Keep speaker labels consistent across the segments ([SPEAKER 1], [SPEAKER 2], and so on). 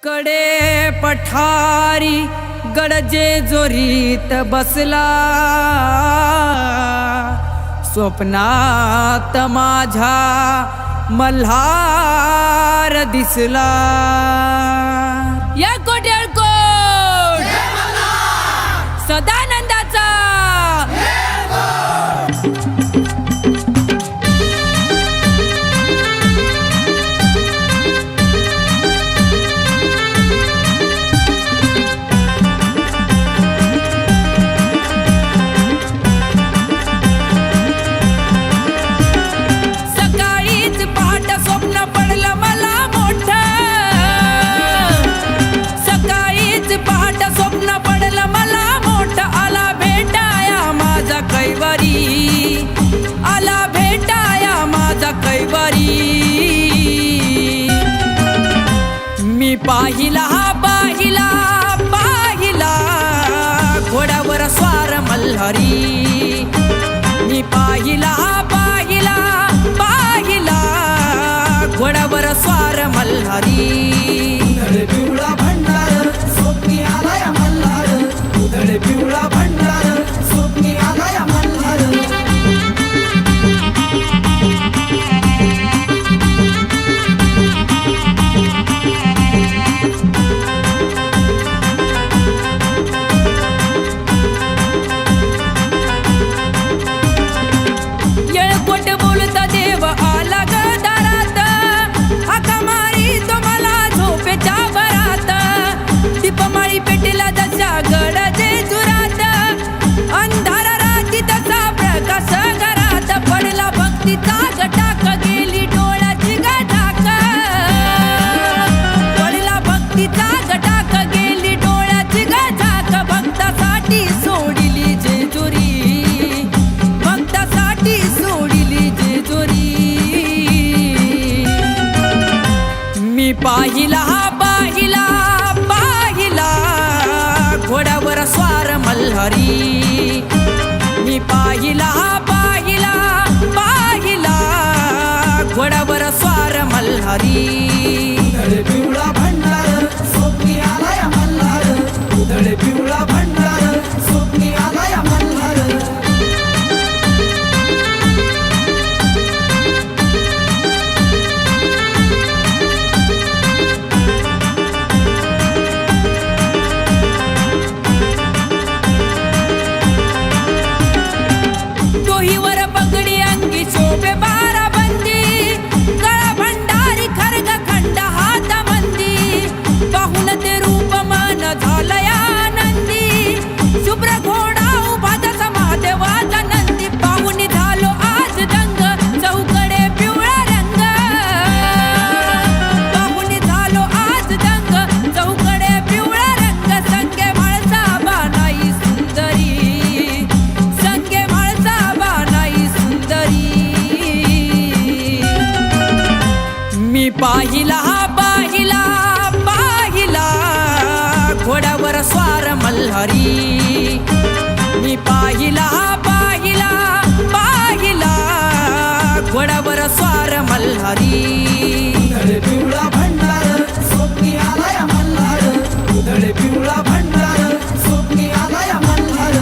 [SPEAKER 1] कडे पठारी गडजे जोरीत बसला, स्वप्नात माझ्या मल्हार दिसला। या कोट सदानंदाचा मी पाहिला पाहिला पाहिला घोड्यावर स्वार मल्हारी। मी पाहिला पाहिला पाहिला घोड्यावर स्वार मल्हारी।
[SPEAKER 2] उधळे पिवळा भंडार स्वप्नी आलाय मल्हार, उधळे पिवळा भंडार स्वप्नी आलाय मल्हार।
[SPEAKER 1] पाहिला पाहिला पाहिला घोड्यावर स्वार मल्हारी। मी पाहिला पाहिला पाहिला घोड्यावर स्वार मल्हारी।
[SPEAKER 2] उधळे पिवळा भंडार स्वप्नी आलाय मल्हार, उधळे पिवळा भंडार स्वप्नी आलाय मल्हार।
[SPEAKER 1] पाहिला पाहिला पाहिला घोड्यावर स्वार मल्हारी। मी पाहिला पाहिला पाहिला घोड्यावर स्वार मल्हारी।
[SPEAKER 2] उधळे पिवळा भंडार स्वप्नी आलाय मल्हार, उधळे पिवळा भंडार स्वप्नी आलाय मल्हार।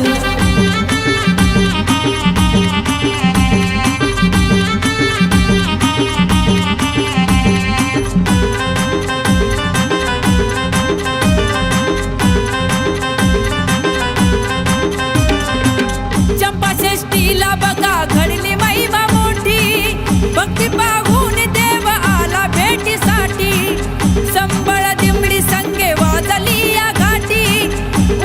[SPEAKER 1] बघा घडली महिमा मोठी, भक्ती पाहून देव आला भेटीसाठी। संबळ दिमडी संगे वाजली या घाटी,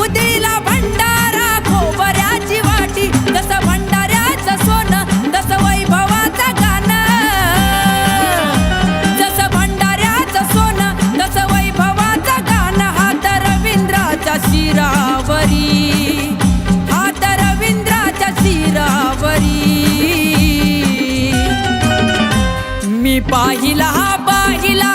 [SPEAKER 1] उधळीला भंडारा खोबऱ्याची वाटी। जसं भंडाऱ्याचं सोनं तसं वैभवाचं गाणं, जसं भंडाऱ्याचं सोनं तसं वैभवाचं गाणं। हात रवींद्राच्या शिरावरी, हात रवींद्राच्या शिरावरी। मी पाहिला पाहिला